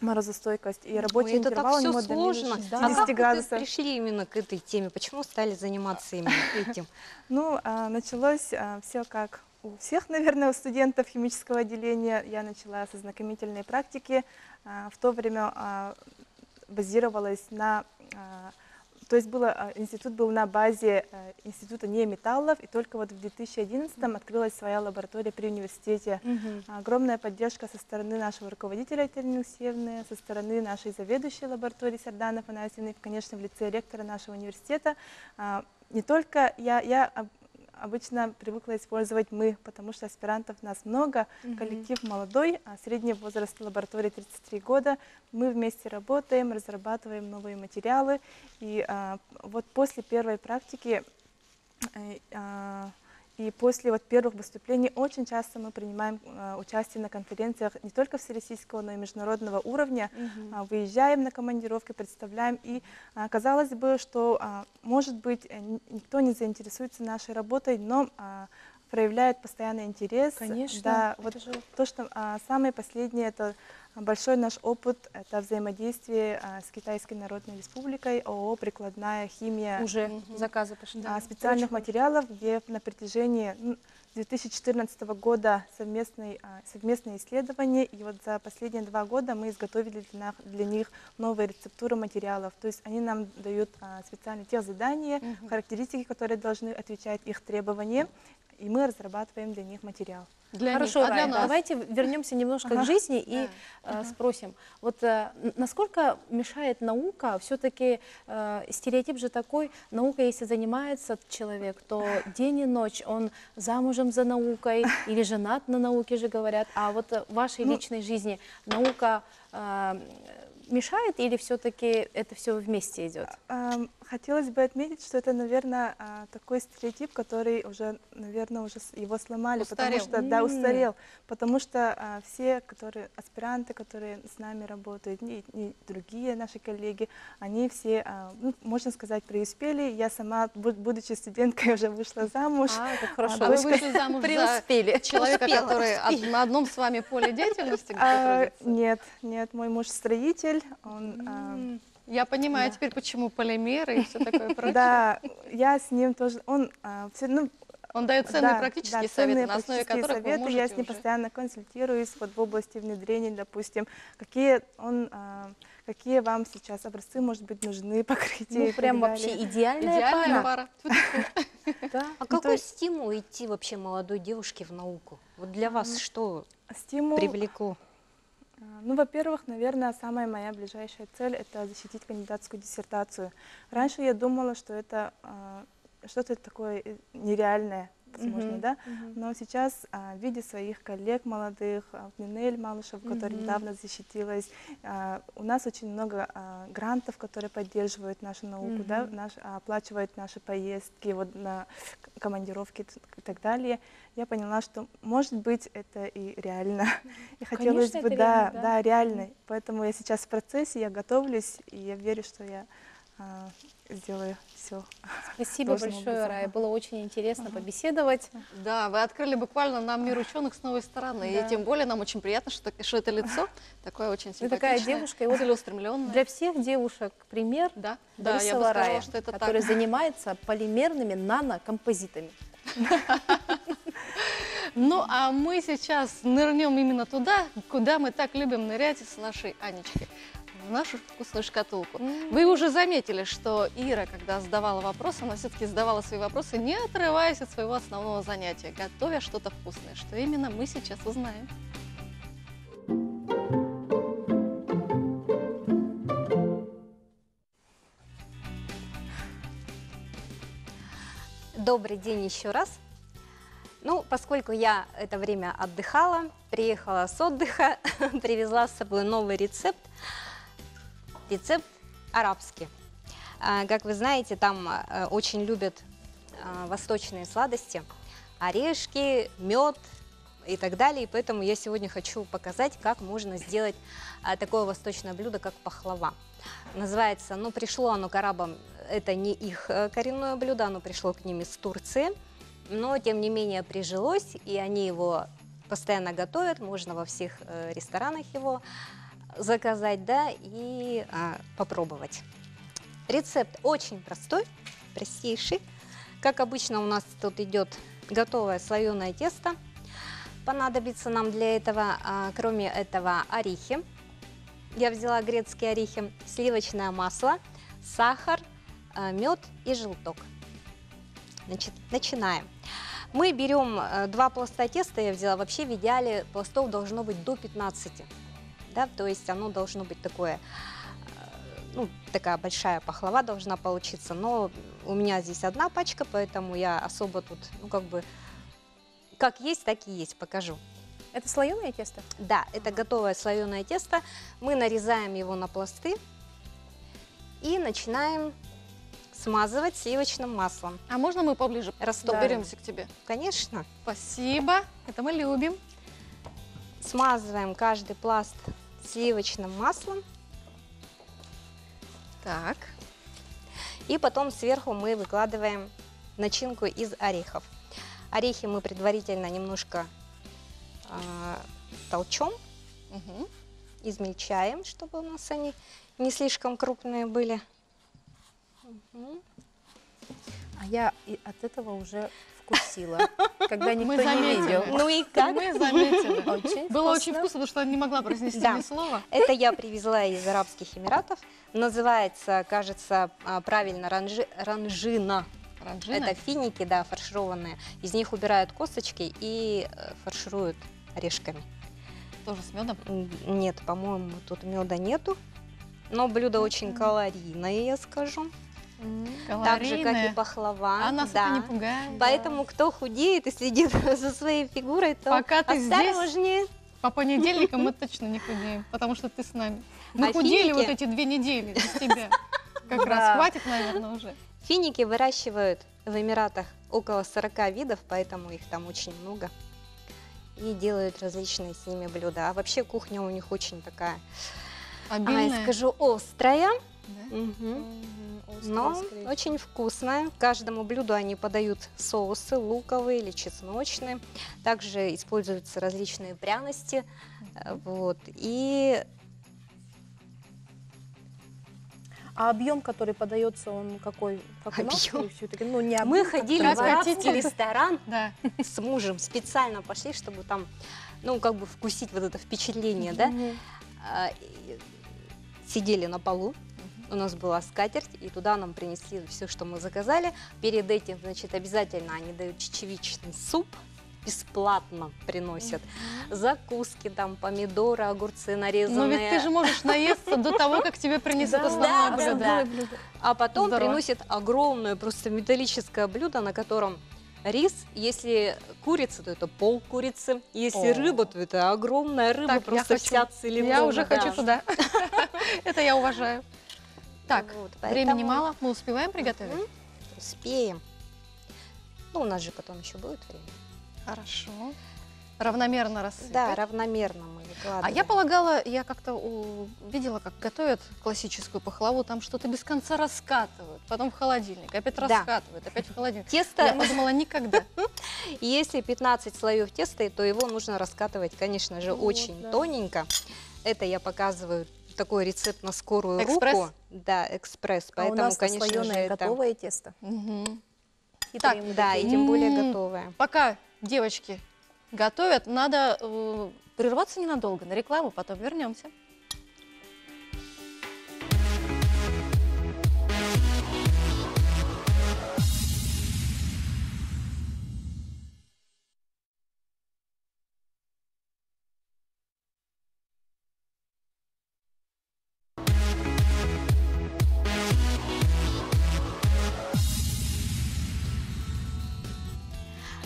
морозостойкость, и рабочий Ой, это интервал так у все него до минус сложно. 60 А как вы градусов. пришли именно к этой теме? Почему стали заниматься именно этим? Ну, началось все как у всех, наверное, у студентов химического отделения. Я начала со знакомительной практики. В то время базировалась на... То есть институт был на базе Института неметаллов, и только вот в 2011-м открылась своя лаборатория при университете. Огромная поддержка со стороны нашего руководителя Екатерины Алексеевны, со стороны нашей заведующей лаборатории Сарданов Анасьевны, конечно, в лице ректора нашего университета. Не только я обычно привыкла использовать «мы», потому что аспирантов нас много, коллектив молодой, средний возраст лаборатории 33 года. Мы вместе работаем, разрабатываем новые материалы. И вот после первой практики и после первых выступлений очень часто мы принимаем участие на конференциях не только всероссийского, но и международного уровня. Выезжаем на командировки, представляем. И казалось бы, что, может быть, никто не заинтересуется нашей работой, но проявляет постоянный интерес. Конечно. Да, вот то, что самое последнее, это большой наш опыт, это взаимодействие с Китайской Народной Республикой, ООО «Прикладная химия». Уже заказы пошли. Специальных материалов, где на протяжении 2014 года совместные исследования, и вот за последние 2 года мы изготовили для них новые рецептуры материалов. То есть они нам дают специальные техзадания, характеристики, которые должны отвечать их требованиям, и мы разрабатываем для них материал. Хорошо, них, Рая, нас? давайте вернемся немножко к жизни и спросим. Вот насколько мешает наука, все-таки стереотип же такой, наука, если занимается человек, то день и ночь он замужем за наукой или женат на науке же говорят, а вот в вашей личной жизни наука мешает или все-таки это все вместе идет? Хотелось бы отметить, что это, наверное, такой стереотип, который уже, наверное, уже его сломали, потому что, да, устарел, потому что все, аспиранты, которые с нами работают, и другие наши коллеги, они все, можно сказать, преуспели. Я сама, будучи студенткой, уже вышла замуж. Как хорошо. Вы вышли замуж Преуспели. за человека, который на одном с вами поле деятельности? Нет, мой муж строитель, он... Я понимаю теперь, почему полимеры и все такое прочее. Да, я с ним тоже, он дает ценные практические советы, на основе которых вы можете я с ним постоянно консультируюсь в области внедрения, допустим, какие вам сейчас образцы, может быть, нужны, покрытия. Ну, прям вообще идеальная пара. А какой стимул идти вообще молодой девушке в науку? Вот для вас что привлекло? Ну, во-первых, наверное, самая моя ближайшая цель – это защитить кандидатскую диссертацию. Раньше я думала, что это что-то такое нереальное, возможно, да? Но сейчас, видя своих коллег молодых, Нинель Малышев, которая недавно защитилась, у нас очень много грантов, которые поддерживают нашу науку, да? Оплачивают наши поездки вот, на командировки и так далее. Я поняла, что, может быть, это и реально. И хотелось бы, да, реально. Поэтому я сейчас в процессе, я готовлюсь, и я верю, что я сделаю все. Спасибо большое, Рая. Было очень интересно побеседовать. Да, вы открыли буквально нам мир ученых с новой стороны. И тем более нам очень приятно, что это лицо такое очень симпатичное, такая девушка, и вот целеустремленная. Для всех девушек пример Борисова Рая, что это который занимается полимерными нанокомпозитами. Ну, а мы сейчас нырнем именно туда, куда мы так любим нырять с нашей Анечкой, в нашу вкусную шкатулку. Вы уже заметили, что Ира, когда задавала вопросы, она все-таки задавала свои вопросы, не отрываясь от своего основного занятия, готовя что-то вкусное. Что именно, мы сейчас узнаем. Добрый день еще раз. Ну, поскольку я это время отдыхала, приехала с отдыха, привезла с собой новый рецепт. Рецепт арабский. Как вы знаете, там очень любят восточные сладости, орешки, мед и так далее. И поэтому я сегодня хочу показать, как можно сделать такое восточное блюдо, как пахлава. Называется, ну, пришло оно к арабам, это не их коренное блюдо, оно пришло к ним из Турции. Но, тем не менее, прижилось, и они его постоянно готовят, можно во всех ресторанах его заказать, да, и попробовать. Рецепт очень простой, простейший. Как обычно у нас тут идет готовое слоеное тесто. Понадобится нам для этого, кроме этого, орехи. Я взяла грецкие орехи, сливочное масло, сахар, мед и желток. Значит, начинаем. Мы берем 2 пласта теста, я взяла. Вообще в идеале пластов должно быть до 15. Да? То есть оно должно быть такое, ну, такая большая пахлава должна получиться. Но у меня здесь 1 пачка, поэтому я особо тут, ну, как есть, так и есть, покажу. Это слоеное тесто? Да, это готовое слоеное тесто. Мы нарезаем его на пласты и начинаем смазывать сливочным маслом. А можно мы поближе Растопимся к тебе? Конечно. Спасибо, это мы любим. Смазываем каждый пласт сливочным маслом. Так. И потом сверху мы выкладываем начинку из орехов. Орехи мы предварительно немножко толчем, измельчаем, чтобы у нас они не слишком крупные были. А я и от этого уже вкусила, когда никто Мы не заметили. видел. Ну и как? Мы заметили. Очень Было очень вкусно. вкусно, потому что я не могла произнести Да. ни слова. Это я привезла из Арабских Эмиратов. Называется, кажется, правильно, ранжина. Ранжина? Это финики, да, фаршированные. Из них убирают косточки и фаршируют орешками. Тоже с медом. Нет, по-моему, тут меда нету. Но блюдо очень калорийное, я скажу. Так же, как и Калорийное. пахлава. А нас да. это не пугает. Поэтому кто худеет и следит за своей фигурой, то Пока ты здесь, осторожнее. по понедельникам мы точно не худеем, потому что ты с нами. Мы А худели финики? вот эти 2 недели без тебя. Как раз Да. хватит, наверное, уже. Финики выращивают в Эмиратах около 40 видов, поэтому их там очень много. И делают различные с ними блюда. А вообще кухня у них очень такая, Обильная. скажу, острая. Да? Мгм. Острое, Но скорее. очень вкусная. К каждому блюду они подают соусы луковые или чесночные. Также используются различные пряности. Вот. И А объем, который подается, он какой? Как у нас? Объем? Или всё-таки, ну, не объем, мы как ходили как в арабский хотите. ресторан Да. с мужем. Специально пошли, чтобы там, ну, как бы вкусить вот это впечатление, да? Мгм. И сидели на полу. У нас была скатерть, и туда нам принесли все, что мы заказали. Перед этим, значит, обязательно они дают чечевичный суп, бесплатно приносят. Закуски, там, помидоры, огурцы Но нарезанные. ведь ты же можешь наесться до того, как тебе принесут Да, основное да, блюдо. да. блюдо. А потом Здорово. приносят огромное, просто металлическое блюдо, на котором рис. Если курица, то это пол курицы. Если О. рыба, то это огромная рыба, Так, я просто хочу. вся целиком. Я уже да. хочу туда. Это я уважаю. Так, Вот, времени поэтому мало. Мы успеваем приготовить? Мгм. Успеем. Ну, у нас же потом еще будет время. Хорошо. Равномерно рассыпать. Да, равномерно мы выкладываем. А я полагала, я как-то видела, как готовят классическую пахлаву, там что-то без конца раскатывают, потом в холодильник, опять Да. раскатывают, опять в холодильник. Тесто, Я подумала, никогда. если 15 слоев теста, то его нужно раскатывать, конечно же, Вот, очень да. тоненько. Это я показываю такой рецепт на скорую Экспресс? руку. Да, экспресс. А у Поэтому, нас конечно же, слоеное это... готовое тесто. Мгм. Хитрые мы Да, такие. и тем более М. готовое. Пока девочки готовят, надо прерваться ненадолго на рекламу, потом вернемся.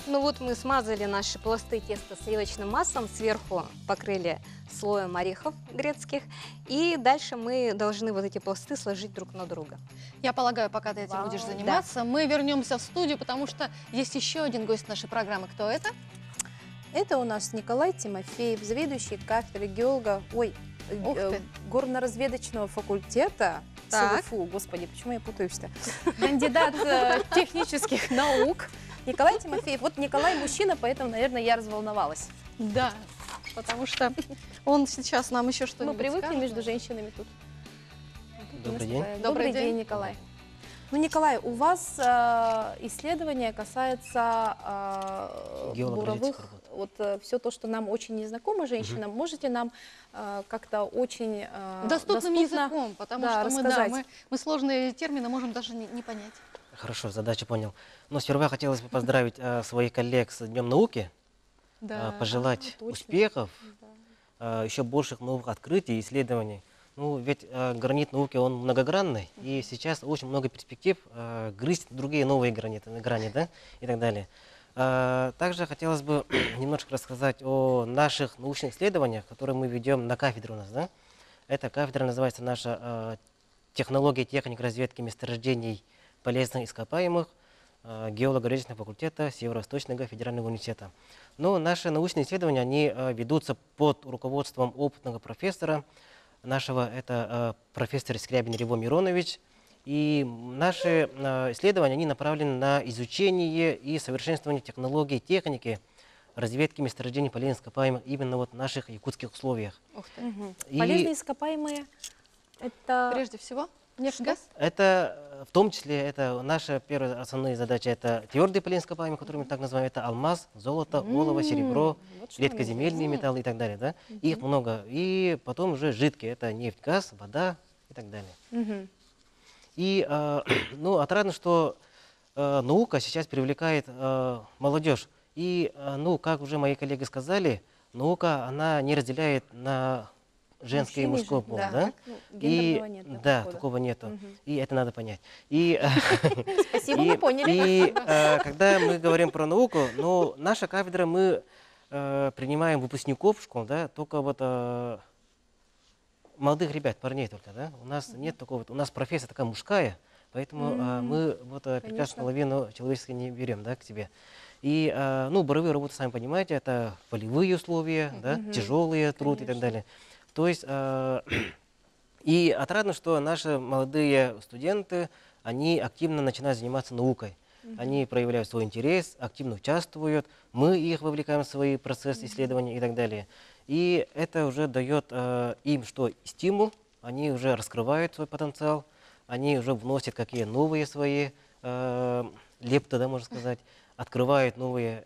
Ну вот мы смазали наши пласты теста сливочным маслом, сверху покрыли слоем орехов грецких, и дальше мы должны вот эти пласты сложить друг на друга. Я полагаю, пока ты этим Вау. будешь заниматься, мы вернемся в студию, потому что есть еще один гость нашей программы. Кто это? Это у нас Николай Тимофеев, заведующий кафедрой Ух ты. горно-разведочного факультета Так. СВФУ. Господи, почему я путаюсь-то? Кандидат технических наук. Николай Тимофеев. Вот Николай мужчина, поэтому, наверное, я разволновалась. Да. потому что он сейчас нам еще Мы что-нибудь привыкли скажет. между женщинами тут. Добрый день. Добрый день. день, Николай. Ну, Николай, у вас исследование касается Геологических буровых, работ. вот все то, что нам очень незнакомо женщинам. Можете нам как-то очень Доступным доступно, языком, потому да, что мы, рассказать? мы сложные термины можем даже не понять. Хорошо, задачу понял. Но сперва хотелось бы поздравить своих коллег с Днем науки, пожелать точно. успехов, еще больших новых открытий и исследований. Ну, ведь гранит науки, он многогранный, и сейчас очень много перспектив грызть другие новые грани, да, и так далее. Также хотелось бы немножко рассказать о наших научных исследованиях, которые мы ведем на кафедре у нас. Да? Эта кафедра называется наша «Технология техник разведки месторождений полезных ископаемых» геолого-геологического факультета Северо-Восточного федерального университета. Но наши научные исследования, они ведутся под руководством опытного профессора нашего, это профессор Скрябин Львов Миронович. И наши исследования, они направлены на изучение и совершенствование технологий, техники разведки месторождений полезных ископаемых именно вот в наших якутских условиях. Ух ты. И Полезные ископаемые — это... Прежде всего, нефть, газ. это в том числе это наша первая основная задача, это твердые полезные ископаемые, которые мы так называем, это алмаз, золото, олово, серебро, вот что редкоземельные металлы и так далее. Да? Их много. И потом уже жидкие, это нефть, газ, вода и так далее. Мгм. И ну, отрадно, что наука сейчас привлекает молодежь. И, ну, как уже мои коллеги сказали, наука, она не разделяет на женский и Мужчины и мужской жен- пол. да, Да? как, ну, гендерного нет, да, да, подхода. такого нету. Мгм. И это надо понять. И, Спасибо, мы поняли. И когда мы говорим про науку, ну, наша кафедра, мы принимаем выпускников школ, да, только вот молодых ребят, парней только, да. У нас нет такого, вот, у нас профессия такая мужская, поэтому мы вот прекрасную половину человеческой не берем, да, к себе. И, ну, буровые работы, сами понимаете, это полевые условия, да, тяжелый труд и так далее. То есть, и отрадно, что наши молодые студенты, они активно начинают заниматься наукой. Они проявляют свой интерес, активно участвуют, мы их вовлекаем в свои процессы исследования и так далее. И это уже дает им что? Стимул, они уже раскрывают свой потенциал, они уже вносят какие новые свои лепты, да, можно сказать, открывают новые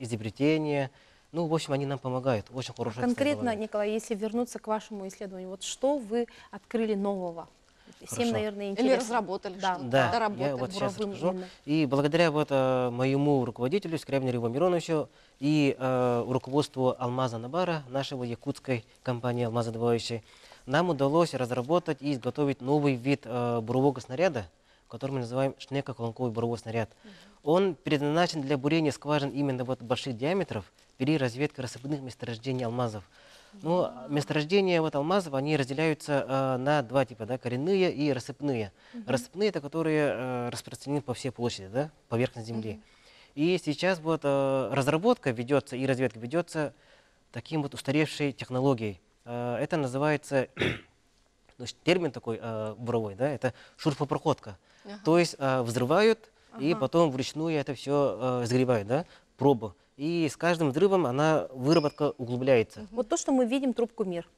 изобретения. Ну, в общем, они нам помогают. Очень хорошо. Конкретно, Николай, если вернуться к вашему исследованию, вот что вы открыли нового? Всем, Хорошо. наверное, Или интересно. разработали Да. что-то, Да, доработали. я вот сейчас буровым расскажу. именно. И благодаря вот моему руководителю Скрябину Льву Мироновичу и руководству Алмаза Набара, нашего якутской компании алмазодобывающей, нам удалось разработать и изготовить новый вид бурового снаряда, который мы называем шнеко-колонковый буровой снаряд. Он предназначен для бурения скважин именно вот больших диаметров при разведке рассыпных месторождений алмазов. Но месторождения вот алмазов, они разделяются на два типа, да, коренные и рассыпные. Рассыпные — это которые распространены по всей площади, да, поверхности Земли. И сейчас вот разработка ведется и разведка ведется таким вот устаревшей технологией. Это называется, термин такой буровой, да, это шурфопроходка. То есть взрывают и потом вручную это все сгребают, да, пробу. И с каждым взрывом выработка углубляется. Вот то, что мы видим трубку МИР.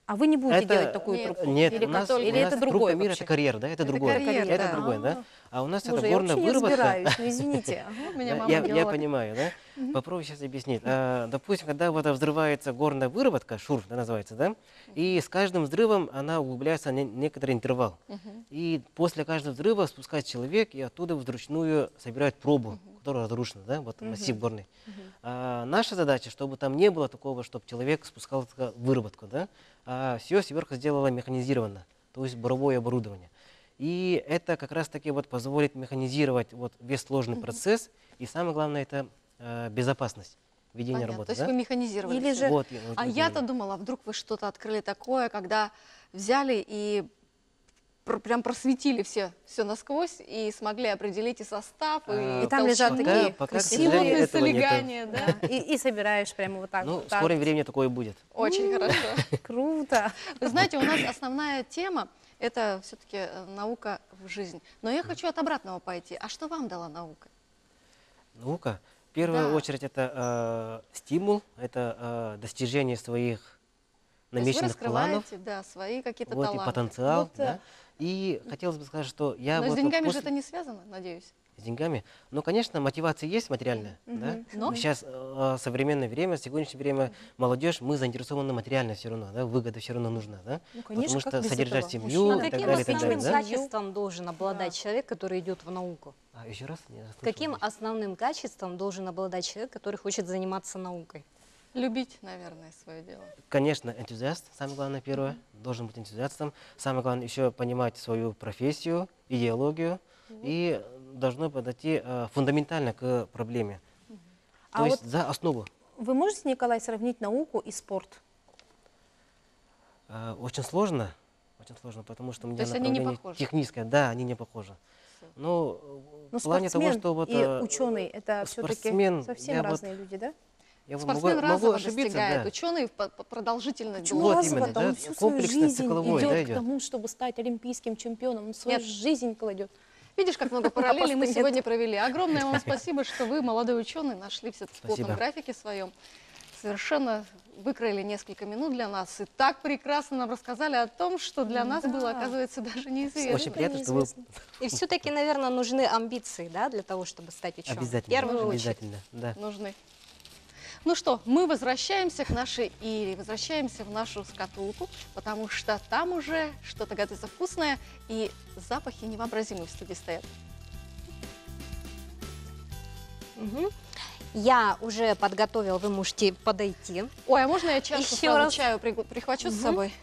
А вы не будете Это- делать такую Нет, трубку? Нет, Или, у нас, или у это нас другое трубка мира — вообще? это карьер, да, это другое. карьер, Это да. другое, да. А у нас Боже, это я горная вообще не выработка. разбираюсь, ну извините. У меня Да, мама я геолог. понимаю, да? Попробую сейчас объяснить. Допустим, когда вот взрывается горная выработка, шурф, да, называется, да, и с каждым взрывом она углубляется на некоторый интервал. И после каждого взрыва спускается человек, и оттуда вручную собирают пробу, которая разрушена, да, вот массив горный. Наша задача, чтобы там не было такого, чтобы человек спускал только выработку, да, а все сверху сделала механизированно, то есть буровое оборудование. И это как раз-таки вот позволит механизировать вот весь сложный процесс, и самое главное — это безопасность ведения Понятно. работы. То есть да? вы механизировали. Или всё. же- Вот, А я-то думала, а вдруг вы что-то открыли такое, когда взяли и прям просветили все насквозь и смогли определить и состав, И там лежат толщину, такие пока, к красивые- сожалению, и этого нету. солегание, да? Да, и собираешь прямо вот так. Ну, вот в так. скором времени такое будет. Очень хорошо. Круто. Вы знаете, у нас основная тема – это все-таки наука в жизнь. Но я хочу от обратного пойти. А что вам дала наука? Наука. В В первую Да. очередь это стимул, это достижение своих То есть вы намеченных планов, раскрываете, да, свои какие-то вот, и таланты. потенциал. Вот, Да. И хотелось бы сказать, что я Но с вот деньгами же после- это не связано, надеюсь. с деньгами. Ну, конечно, мотивация есть материальная. Да? Но? Сейчас современное время, сегодняшнее время, молодежь, мы заинтересованы материально все равно, да? Выгода все равно нужна. Да? Ну, конечно, Потому как что без содержать этого? семью Мужчина А и так каким далее, так основным далее, да? качеством должен обладать человек, который идет в науку? Еще раз? Не расслышал. Каким основным качеством должен обладать человек, который хочет заниматься наукой? Любить, наверное, свое дело. Конечно, энтузиаст, самое главное, первое, должен быть энтузиастом. Самое главное еще понимать свою профессию, идеологию, и должно подойти фундаментально к проблеме. А То есть вот за основу. вы можете, Николай, сравнить науку и спорт? Очень сложно, потому что у меня есть они не направление похожи? техническое, да, они не похожи. Но Ну, в плане того, спортсмен что вот и ученый — это все-таки спортсмен, совсем я вот- разные люди, да? я Спортсмен могу разного ошибиться, достигает, да. ученый продолжительность Почему Вот разово-то? именно, да, Он всю свою комплексно, жизнь цикловой, да, идет к идет. тому, чтобы стать олимпийским чемпионом. Он свою Нет. жизнь кладет. Видишь, как много параллелей мы Просто нет. сегодня провели. Огромное вам спасибо, что вы, молодой ученый, нашли все-таки в плотном Спасибо. графике своем. Совершенно выкроили несколько минут для нас. И так прекрасно нам рассказали о том, что для нас Да. было, оказывается, даже неизвестно. Очень приятно, что вы неизвестно. И все-таки, наверное, нужны амбиции, да, для того, чтобы стать ученым. обязательно, В первую очередь. обязательно, да. Нужны. Ну что, мы возвращаемся к нашей Ире, возвращаемся в нашу шкатулку, потому что там уже что-то готовится вкусное, и запахи невообразимые в студии стоят. Мгм. Я уже подготовила, вы можете подойти. Ой, а можно я чашку Еще сразу раз. чаю прихвачу с Мгм. собой?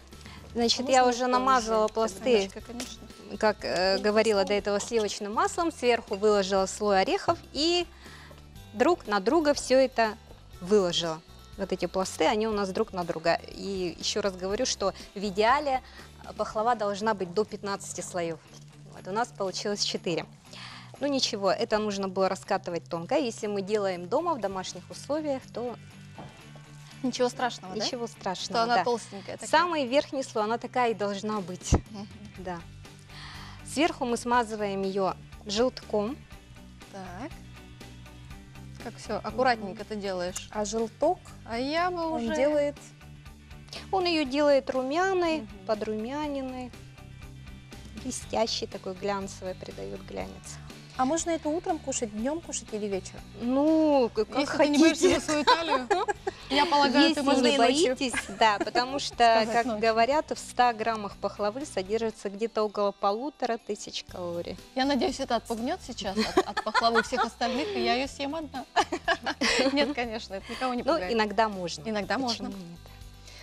Значит, я уже намазала пласты, Немножко, конечно. как говорила до этого, сливочным маслом. Сверху выложила слой орехов и друг на друга все это выложила. Вот эти пласты, они у нас друг на друга. И еще раз говорю, что в идеале пахлава должна быть до 15 слоев. Вот, у нас получилось 4. Ну ничего, это нужно было раскатывать тонко. Если мы делаем дома в домашних условиях, то Ничего страшного, да? ничего Что страшного. она да. толстенькая такая. Самый верхний слой, она такая и должна быть. Мгм. Да. Сверху мы смазываем ее желтком. Так. Как все аккуратненько ты делаешь. А желток А я бы он уже... делает... Он ее делает румяной, подрумяненной, блестящей, такой глянцевой, придает глянец. А можно это утром кушать, днем кушать или вечером? Ну, как Если ты не боишься хотите. за свою талию, я полагаю, Если ты можно не и ночью. боитесь, да, потому что, Сказать как ночью. говорят, в 100 граммах пахлавы содержится где-то около 1500 калорий. Я надеюсь, это отпугнет сейчас от пахлавы всех остальных, и я ее съем одна. Нет, конечно, это никого не Ну, пугает. иногда можно. Иногда Почему можно. нет?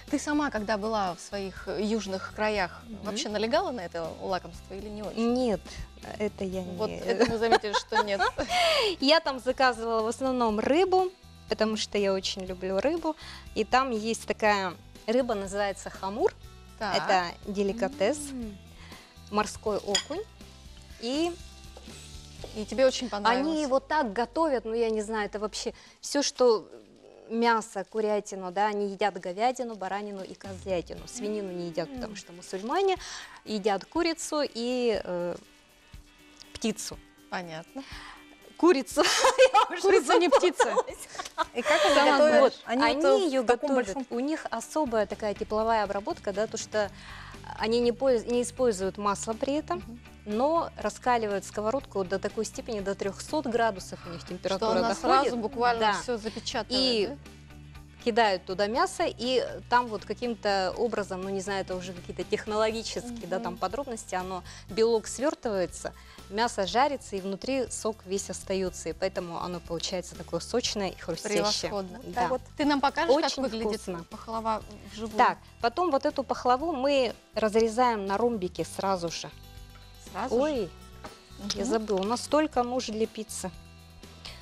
Ты сама, когда была в своих южных краях, Мгм. вообще налегала на это лакомство или не очень? Нет, это я Вот не... это мы заметили, что нет. Я там заказывала в основном рыбу, потому что я очень люблю рыбу. И там есть такая рыба, называется хамур. Так. Это деликатес, морской окунь. И И тебе очень понравилось. они его так готовят, ну я не знаю, это вообще все, что мясо, курятину, да, они едят говядину, баранину и козлятину. Свинину не едят, потому что мусульмане едят курицу и птицу. Понятно. Курицу. Курица не птица. И как они Сама готовят? Вот, Они они вот ее в таком готовят. большом... У них особая такая тепловая обработка, да, то что они не используют масло при этом, но раскаливают сковородку до такой степени, до 300 градусов у них температура Что она доходит. сразу буквально Да. все запечатывает. И да? кидают туда мясо, и там вот каким-то образом, ну не знаю, это уже какие-то технологические, да, там подробности, белок свертывается, мясо жарится, и внутри сок весь остается, и поэтому оно получается такое сочное и хрустящее. Превосходно. Да. Вот ты нам покажешь, как Очень выглядит вкусно. пахлава вживую? Так, потом вот эту пахлаву мы разрезаем на ромбики сразу же. Сразу же? Ой, я забыла, у нас только нож для пиццы.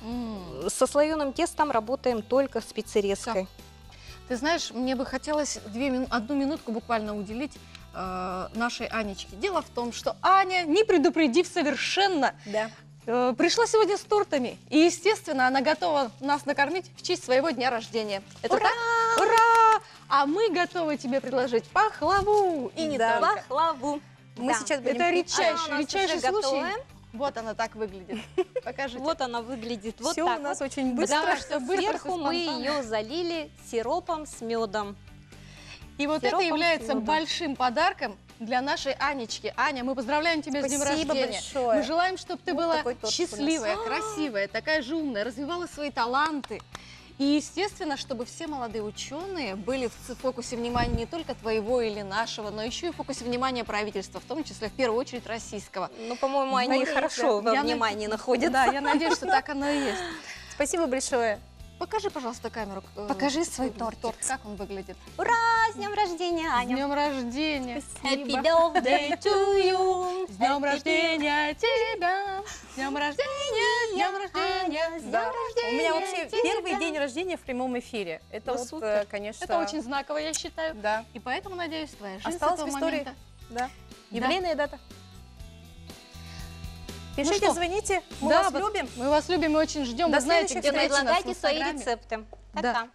М. Со слоеным тестом работаем только спецерезкой. Ты знаешь, мне бы хотелось одну минутку буквально уделить нашей Анечке. Дело в том, что Аня, не предупредив совершенно, Да. пришла сегодня с тортами. И, естественно, она готова нас накормить в честь своего дня рождения. Это Ура! так? Ура! А мы готовы тебе предложить пахлаву. И не Да. только. Пахлаву. Мы Да. сейчас будем... Это Она у редчайший, нас редчайший уже случай. готовая. Вот она так выглядит. Покажите. Вот она выглядит вот Все так у нас вот. очень быстро. Потому что Быстро, сверху мы спонтанно. ее залили сиропом с медом. И вот это сиропом является с медом. большим подарком для нашей Анечки. Аня, мы поздравляем тебя с днем Спасибо рождения. большое. Мы желаем, чтобы ты Вот была такой торт у нас. счастливая, красивая, такая же умная, развивала свои таланты. И, естественно, чтобы все молодые ученые были в фокусе внимания не только твоего или нашего, но еще и в фокусе внимания правительства, в том числе, в первую очередь, российского. Ну, по-моему, они Надеюсь, хорошо во Я внимании находятся. Да, я надеюсь, что так оно и есть. Спасибо большое. Покажи, пожалуйста, камеру. Покажи свой тортик. Торт, как он выглядит. Ура! С днем рождения, С Аня! днем рождения! Happy birthday to you! С днем рождения тебя! С днем рождения! С днем рождения! С днем Да. рождения! У меня вообще тебя! первый день рождения в прямом эфире. Это Ну, вот, супер. конечно... Это очень знаково, я считаю. Да. И поэтому, надеюсь, твоя жизнь Осталось с в этого истории. момента. Да. Да. Юбилейная дата. Пишите, что? звоните, мы Да, вас вот любим. Мы вас любим и очень ждем. До Вы знаете, следующих где встреч. найти нас в Предлагайте свои Инстаграме. рецепты. Да. Так-так.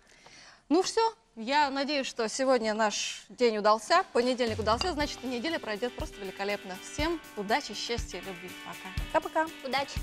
Ну все, я надеюсь, что сегодня наш день удался, понедельник удался, значит, и неделя пройдет просто великолепно. Всем удачи, счастья и любви. Пока. Пока-пока. Удачи!